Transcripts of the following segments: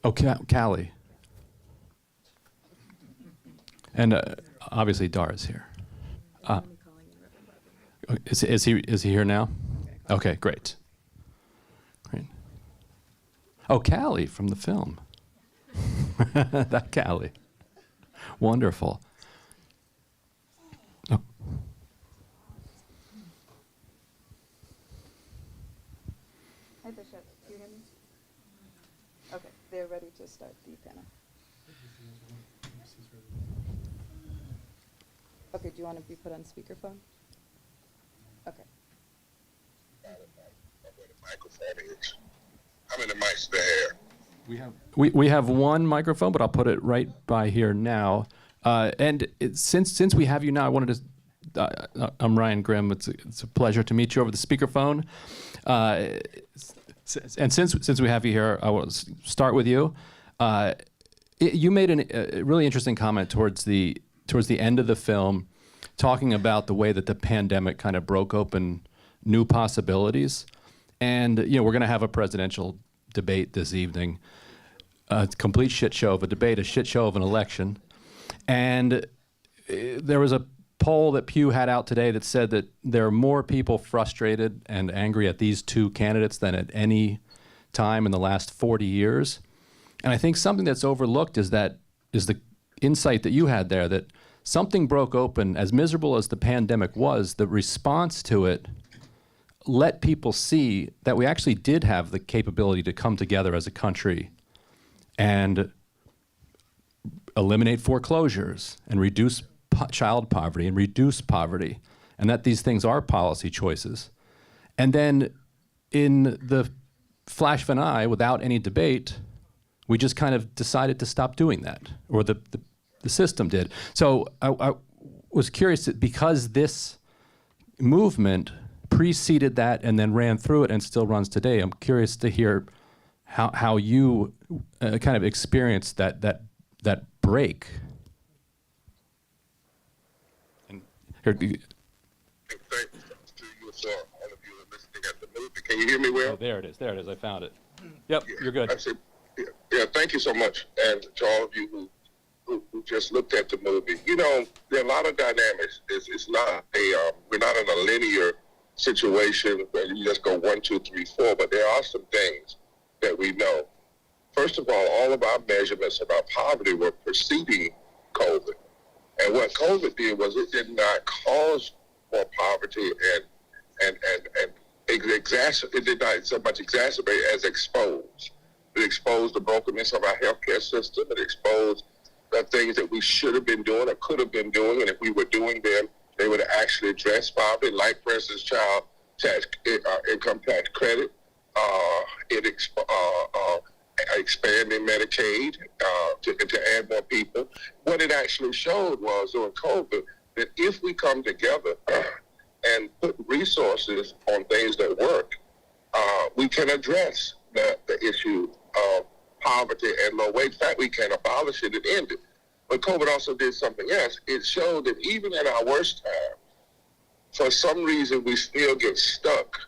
Oh, Callie. And obviously Dara's here. Is he here now? Okay, great. Great. Oh, Callie from the film. That Callie. Wonderful. Oh. Hi, Bishop. Do you hear me? Okay, they're ready to start the panel. Okay, do you want to be put on speakerphone? Okay. How many mics do they have? We have one microphone, but I'll put it right by here now. Since we have you now, I wanted to. I'm Ryan Grimm. It's a pleasure to meet you over the speakerphone. And since we have you here, I will start with you. You made a really interesting comment towards the end of the film, talking about the way that the pandemic kind of broke open new possibilities. And we're going to have a presidential debate this evening. A complete shit show of a debate, a shit show of an election. And there was a poll that Pew had out today that said that there are more people frustrated and angry at these two candidates than at any time in the last 40 years. And I think something that's overlooked is the insight that you had there, that something broke open. As miserable as the pandemic was, the response to it let people see that we actually did have the capability to come together as a country and eliminate foreclosures and reduce child poverty and reduce poverty, and that these things are policy choices. And then in the flash of an eye, without any debate, we just kind of decided to stop doing that, or the system did. So I was curious, because this movement preceded that and then ran through it and still runs today. I'm curious to hear how you kind of experienced that break. And here, Thanks to you for all of you listening at the movie. Can you hear me well? oh, there it is. I found it. Yep, you're good. Yeah, thank you so much. And to all of you who just looked at the movie. There are a lot of dynamics. It's not we're not in a linear situation where you just go 1, 2, 3, 4, but there are some things that we know. First of all of our measurements about poverty were preceding COVID. And what COVID did was it did not cause more poverty and it did not so much exacerbate as expose. It exposed the brokenness of our healthcare system. It exposed the things that we should have been doing or could have been doing, and if we were doing them, they would actually address poverty, like, for instance, child tax, income tax credit. Expanding Medicaid to add more people. What it actually showed was during COVID that if we come together and put resources on things that work, we can address the issue of poverty and low wage. In fact, we can abolish it and end it. But COVID also did something else. It showed that even in our worst time, for some reason, we still get stuck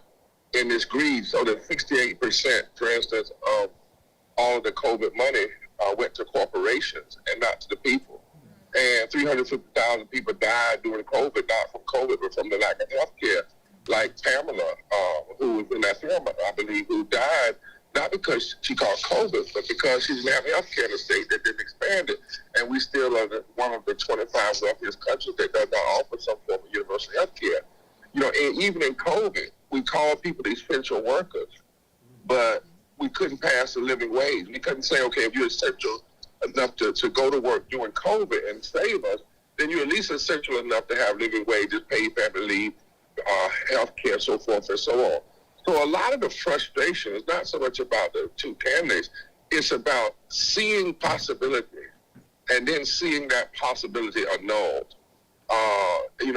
in this greed. So that 68%, for instance, of all of the COVID money went to corporations and not to the people. And 350,000 people died during COVID, not from COVID, but from the lack of health care. Like Pamela, who was in that film, I believe, who died not because she caught COVID, but because she didn't have health care in the state that didn't expand it. And we still are one of the 25 wealthiest countries that does not offer some form of universal health care. And even in COVID, we called people essential workers, but we couldn't pass a living wage. We couldn't say, okay, if you're essential enough to go to work during COVID and save us, then you're at least essential enough to have living wages, paid family leave, health care, so forth and so on. So a lot of the frustration is not so much about the two candidates, it's about seeing possibility and then seeing that possibility annulled.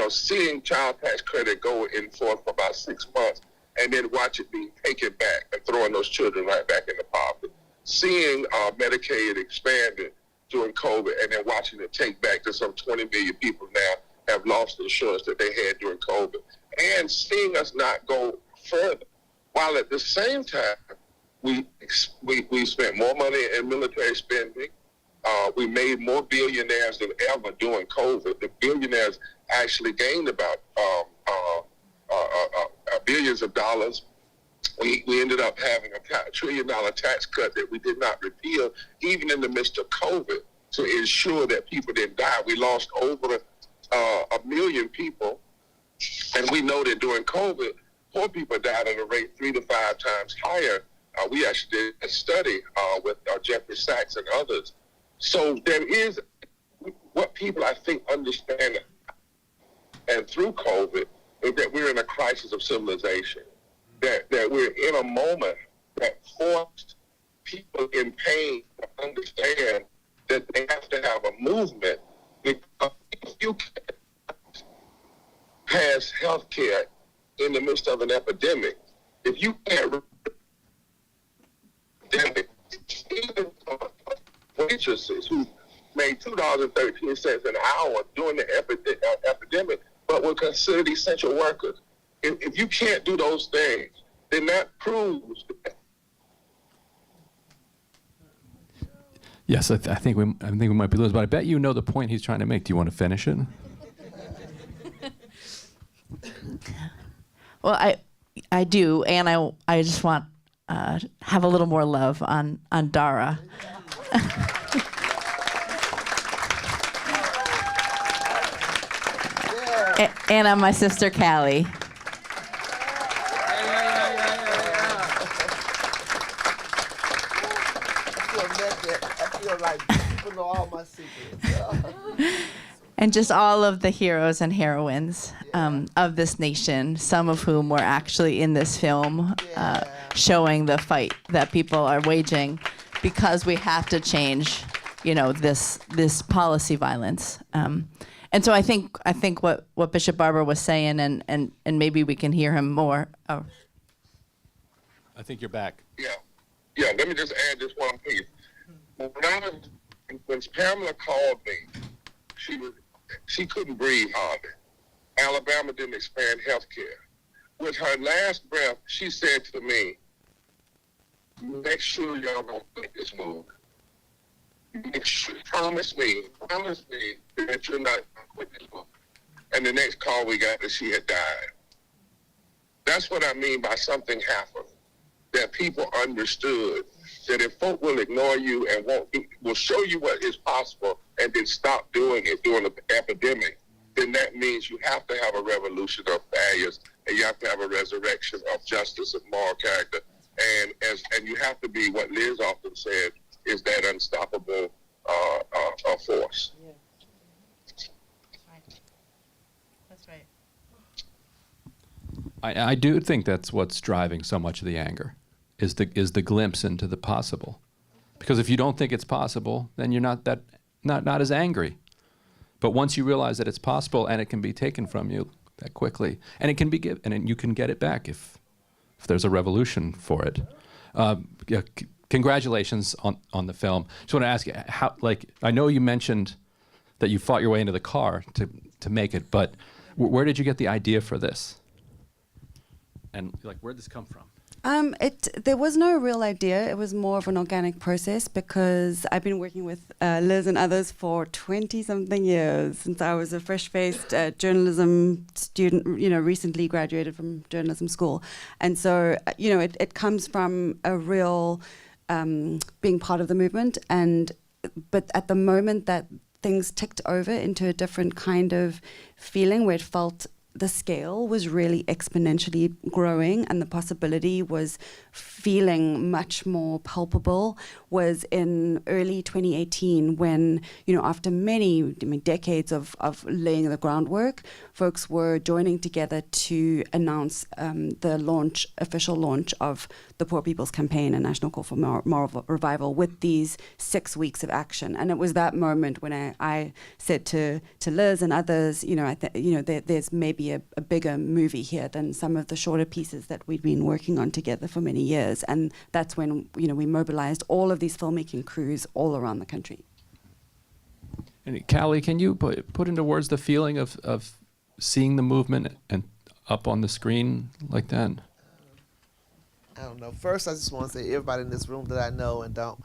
Seeing child tax credit go in forth for about 6 months and then watch it being taken back and throwing those children right back into poverty. Seeing Medicaid expanded during COVID and then watching it take back to some 20 million people now have lost insurance that they had during COVID. And seeing us not go further, while at the same time we spent more money in military spending. We made more billionaires than ever during COVID. The billionaires actually gained about billions of dollars. We ended up having a $1 trillion tax cut that we did not repeal, even in the midst of COVID, to ensure that people didn't die. We lost over 1 million people, and we know that during COVID, poor people died at a rate 3 to 5 times higher. We actually did a study with Jeffrey Sachs and others. So there is what people, I think, understand, and through COVID, is that we're in a crisis of civilization, that we're in a moment that forced people in pain to understand that they have to have a movement, because if you can't pass health care in the midst of an epidemic, if you can't even waitresses who made $2.13 an hour during the epidemic, but were considered essential workers. If you can't do those things, then that proves that. Yes, I think we might be losing, but I bet you know the point he's trying to make. Do you want to finish it? Well, I do, and I just want have a little more love on Dara. And on my sister Callie. I feel like people know all my secrets. And just all of the heroes and heroines of this nation, some of whom were actually in this film, showing the fight that people are waging because we have to change, this policy violence. And so I think what Bishop Barber was saying, and maybe we can hear him more. Oh. I think you're back. Yeah. Let me just add this one piece. When Pamela called me, she couldn't breathe hardly. Alabama didn't expand health care. With her last breath, she said to me, "Make sure y'all don't make this move. Promise me that you're not going to quit this move." And the next call we got that she had died. That's what I mean by something happened. That people understood that if folk will ignore you and will show you what is possible and then stop doing it during the epidemic, then that means you have to have a revolution of values, and you have to have a resurrection of justice and moral character. And you have to be what Liz often said, is that unstoppable force. Yeah. That's right. I do think that's what's driving so much of the anger, is the glimpse into the possible. Because if you don't think it's possible, then you're not as angry. But once you realize that it's possible and it can be taken from you that quickly, and it can be given, and you can get it back if there's a revolution for it. Congratulations on the film. Just want to ask you, how, I know you mentioned that you fought your way into the car to make it, but where did you get the idea for this? And where did this come from? There was no real idea. It was more of an organic process, because I've been working with Liz and others for 20-something years, since I was a fresh-faced journalism student, recently graduated from journalism school. And so, it comes from a real being part of the movement. But at the moment that things ticked over into a different kind of feeling, where it felt the scale was really exponentially growing and the possibility was feeling much more palpable, was in early 2018 when, after many decades of laying the groundwork, folks were joining together to announce the official launch of the Poor People's Campaign, a national call for moral revival, with these 6 weeks of action. And it was that moment when I said to Liz and others, there's maybe a bigger movie here than some of the shorter pieces that we'd been working on together for many years. And that's when, we mobilized all of these filmmaking crews all around the country. And Callie, can you put into words the feeling of seeing the movement and up on the screen like that? I don't know. First, I just want to say everybody in this room that I know and don't,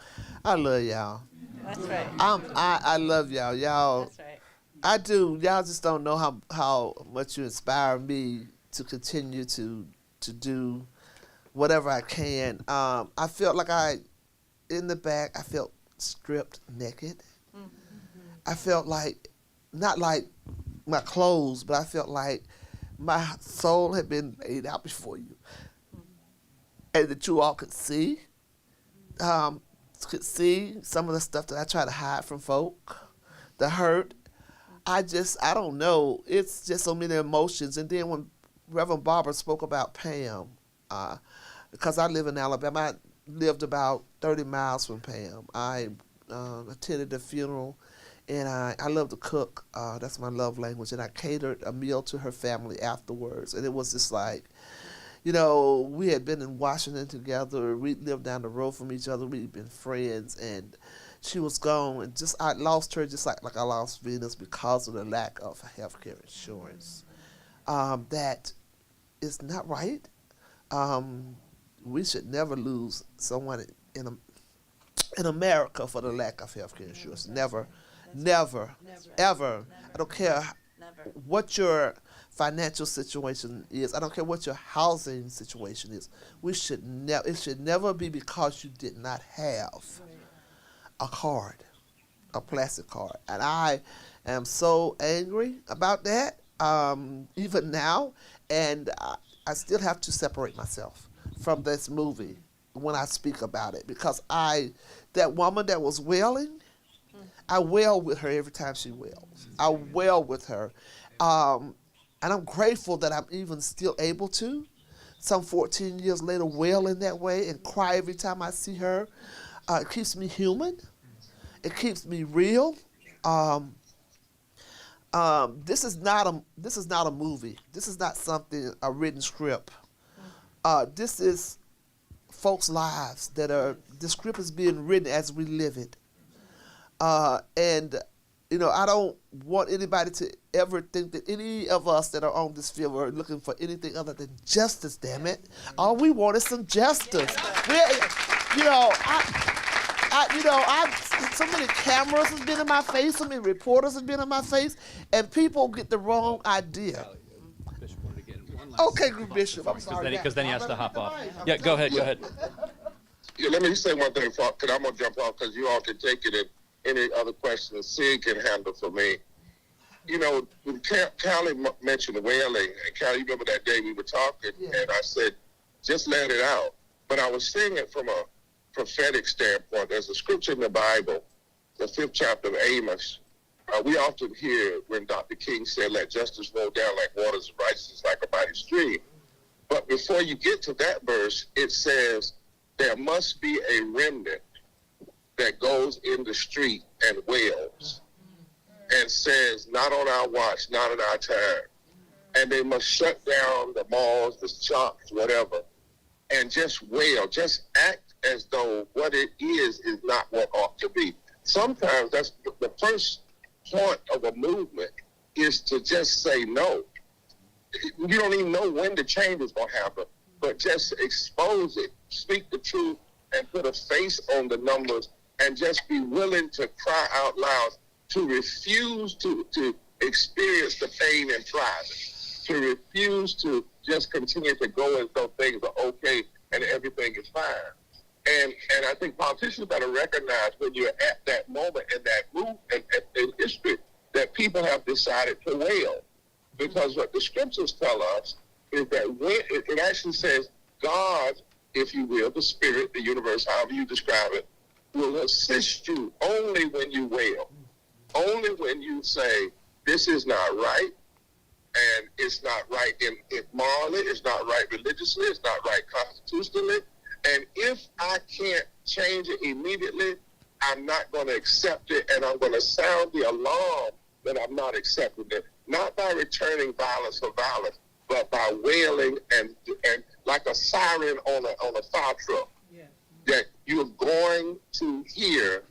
I love y'all. That's right. I love y'all. Y'all, That's right. I do. Y'all just don't know how much you inspire me to continue to do whatever I can. I felt like in the back, I felt stripped naked. I felt like, not like my clothes, but I felt like my soul had been laid out before you. And that you all could see some of the stuff that I try to hide from folk, the hurt. I don't know. It's just so many emotions. And then when Reverend Barbara spoke about Pam, because I live in Alabama, I lived about 30 miles from Pam. I attended the funeral, and I love to cook. That's my love language. And I catered a meal to her family afterwards. And it was just like, you know, we had been in Washington together. We lived down the road from each other. We'd been friends, and she was gone. And I lost her just like I lost Venus because of the lack of health care insurance. That is not right. We should never lose someone in America for the lack of health care insurance. Never, ever. I don't care what your financial situation is. I don't care what your housing situation is. It should never be because you did not have a card, a plastic card. And I am so angry about that, even now. And I still have to separate myself from this movie when I speak about it, because that woman that was wailing, I wail with her every time she wails. I wail with her. And I'm grateful that I'm even still able to, some 14 years later, wail in that way and cry every time I see her. It keeps me human. It keeps me real. This is not a movie. This is not a written script. This is folks' lives the script is being written as we live it. And you know, I don't want anybody to ever think that any of us that are on this field are looking for anything other than justice, damn it. All we want is some justice. So many cameras has been in my face, so many reporters have been in my face, and people get the wrong idea. Okay, Bishop, I'm sorry. Because then he has to hop off. Yeah, go ahead. Yeah, let me say one thing, because I'm going to jump off, because you all can take it, and any other questions Sid can handle for me. You know, when Callie mentioned wailing, and Callie, you remember that day we were talking, and I said, just let it out. But I was saying it from a prophetic standpoint. There's a scripture in the Bible, the 5th chapter of Amos. We often hear when Dr. King said, let justice roll down like waters of righteousness like a mighty stream. But before you get to that verse, it says, there must be a remnant that goes in the street and wails and says, not on our watch, not in our time. And they must shut down the malls, the shops, whatever, and just wail, just act as though what it is not what ought to be. Sometimes that's the first point of a movement, is to just say no. You don't even know when the change is going to happen, but just expose it, speak the truth, and put a face on the numbers, and just be willing to cry out loud, to refuse to experience the pain in private, to refuse to just continue to go as though things are okay and everything is fine. And I think politicians better recognize when you're at that moment in that move in history that people have decided to wail. Because what the scriptures tell us is that when it actually says God, if you will, the spirit, the universe, however you describe it, will assist you only when you wail. Only when you say, this is not right, and it's not right in morally, it's not right religiously, it's not right constitutionally, and if I can't change it immediately, I'm not going to accept it, and I'm going to sound the alarm that I'm not accepting it, not by returning violence for violence, but by wailing and like a siren on a fire truck, that you're going to hear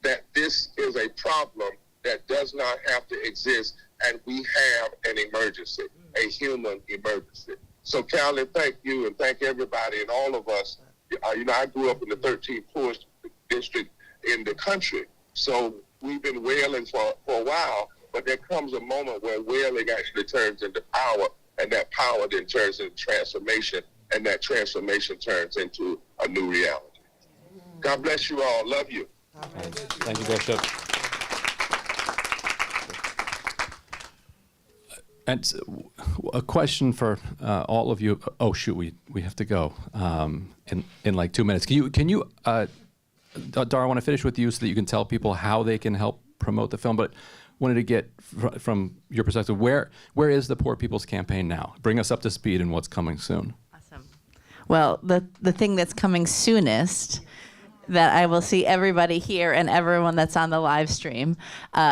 that this is a problem that does not have to exist, and we have an emergency, a human emergency. So, Callie, thank you, and thank everybody and all of us. I grew up in the 13th poorest district in the country, so we've been wailing for a while, but there comes a moment where wailing actually turns into power, and that power then turns into transformation, and that transformation turns into a new reality. God bless you all. Love you. Thank you, Bishop. And a question for all of you. Oh shoot, we have to go in like 2 minutes. Can you Dara, I want to finish with you so that you can tell people how they can help promote the film. But wanted to get from your perspective, where is the Poor People's Campaign now? Bring us up to speed in what's coming soon. Awesome. Well, the thing that's coming soonest, that I will see everybody here and everyone that's on the live stream,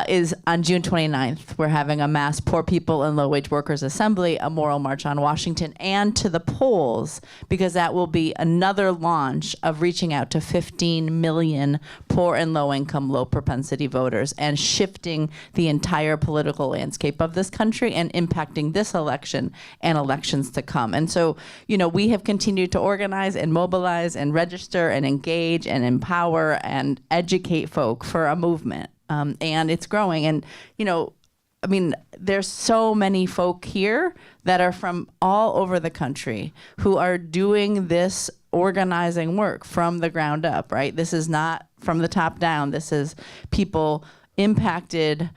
is on June 29th. We're having a mass Poor People and Low Wage Workers Assembly, a moral march on Washington and to the polls, because that will be another launch of reaching out to 15 million poor and low income, low propensity voters and shifting the entire political landscape of this country and impacting this election and elections to come. And so, we have continued to organize and mobilize and register and engage and empower and educate folk for a movement. And it's growing. And, there's so many folk here that are from all over the country who are doing this organizing work from the ground up, right? This is not from the top down. This is people impacted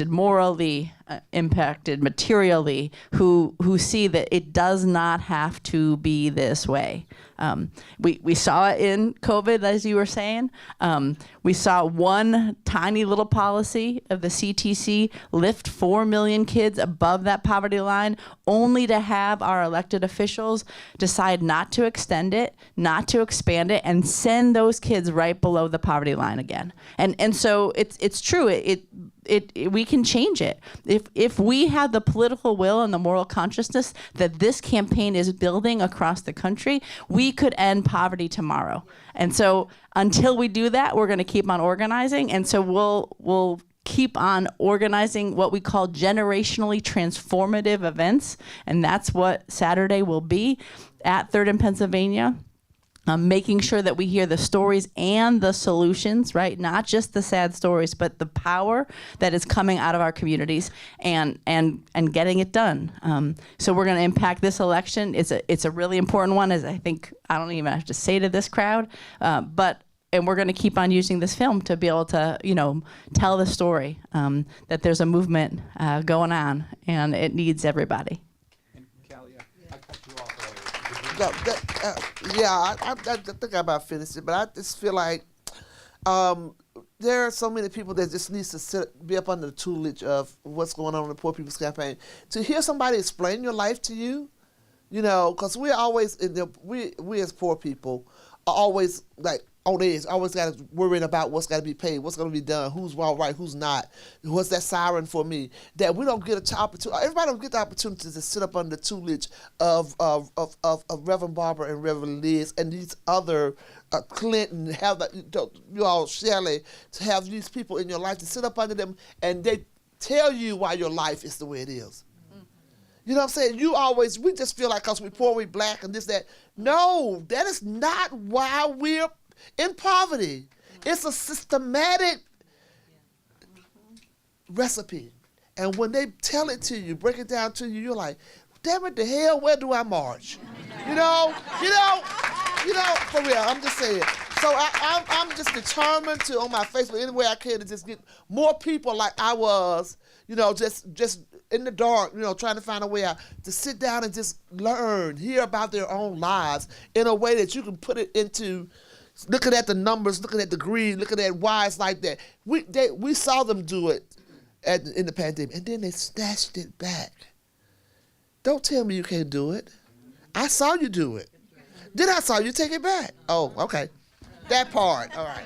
morally, impacted materially, who see that it does not have to be this way. We saw it in COVID, as you were saying. We saw one tiny little policy of the CTC lift 4 million kids above that poverty line, only to have our elected officials decide not to extend it, not to expand it, and send those kids right below the poverty line again. And so it's true. We can change it. If we have the political will and the moral consciousness that this campaign is building across the country, we could end poverty tomorrow. And so until we do that, we're going to keep on organizing. And so we'll keep on organizing what we call generationally transformative events. And that's what Saturday will be at 3rd and Pennsylvania. Making sure that we hear the stories and the solutions, right? Not just the sad stories, but the power that is coming out of our communities and getting it done. So we're going to impact this election. It's a really important one, as I don't even have to say to this crowd, and we're going to keep on using this film to be able to, tell the story that there's a movement going on, and it needs everybody. I think I about finished it, but I just feel like there are so many people that just needs to be up under the tutelage of what's going on in the Poor People's Campaign. To hear somebody explain your life to you, because we're always we as poor people are always like on edge, always got to worrying about what's got to be paid, what's going to be done, who's all right, who's not, what's that siren for me. That we don't get an opportunity. Everybody don't get the opportunity to sit up under the tutelage of Reverend Barbara and Reverend Liz and these other Clinton, you all Shelley, to have these people in your life to sit up under them and they tell you why your life is the way it is. You know what I'm saying? We just feel like because we're poor, we're black, and this, that. No, that is not why we're in poverty. It's a systematic recipe. And when they tell it to you, break it down to you, you're like, damn it, the hell, where do I march? For real, I'm just saying. So I'm just determined to, on my Facebook, any way I can, to just get more people like I was, just in the dark, trying to find a way out, to sit down and just learn, hear about their own lives in a way that you can put it into looking at the numbers, looking at the greed, looking at why it's like that. We saw them do it in the pandemic, and then they snatched it back. Don't tell me you can't do it. I saw you do it. Then I saw you take it back. Oh, okay. That part, all right.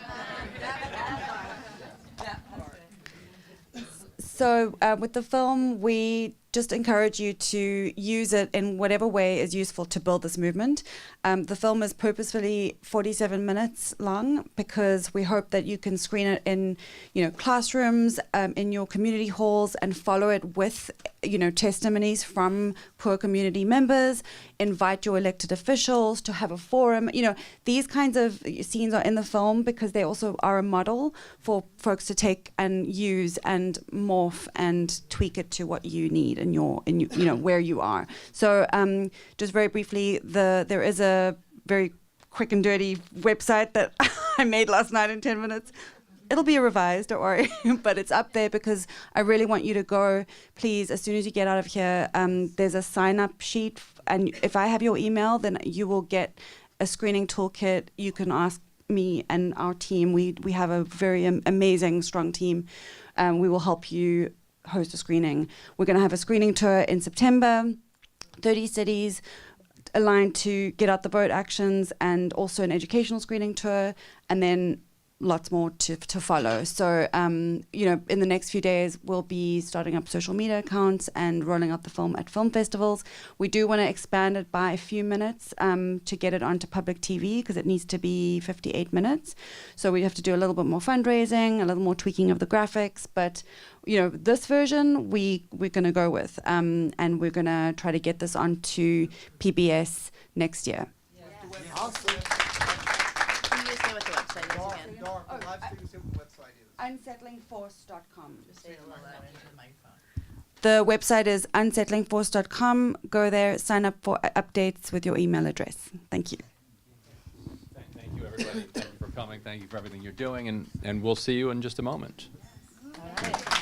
So with the film, we just encourage you to use it in whatever way is useful to build this movement. The film is purposefully 47 minutes long because we hope that you can screen it in, classrooms, in your community halls, and follow it with, testimonies from poor community members. Invite your elected officials to have a forum. These kinds of scenes are in the film because they also are a model for folks to take and use and morph and tweak it to what you need in your where you are. So just very briefly, there is a very quick and dirty website that I made last night in 10 minutes. It'll be revised, don't worry, but it's up there because I really want you to go. Please, as soon as you get out of here, there's a sign-up sheet, and if I have your email, then you will get a screening toolkit. You can ask me and our team. We have a very amazing, strong team. We will help you host a screening. We're going to have a screening tour in September, 30 cities, aligned to Get Out the Vote actions, and also an educational screening tour, and then lots more to follow. So, in the next few days, we'll be starting up social media accounts and rolling out the film at film festivals. We do want to expand it by a few minutes to get it onto public TV because it needs to be 58 minutes. So we have to do a little bit more fundraising, a little more tweaking of the graphics. But, this version we're going to go with, and we're going to try to get this onto PBS next year. Awesome. Can you say what the website is again? Unsettlingforce.com. The website is unsettlingforce.com. Go there, sign up for updates with your email address. Thank you. Thank you, everybody. Thank you for coming. Thank you for everything you're doing, and we'll see you in just a moment. All right.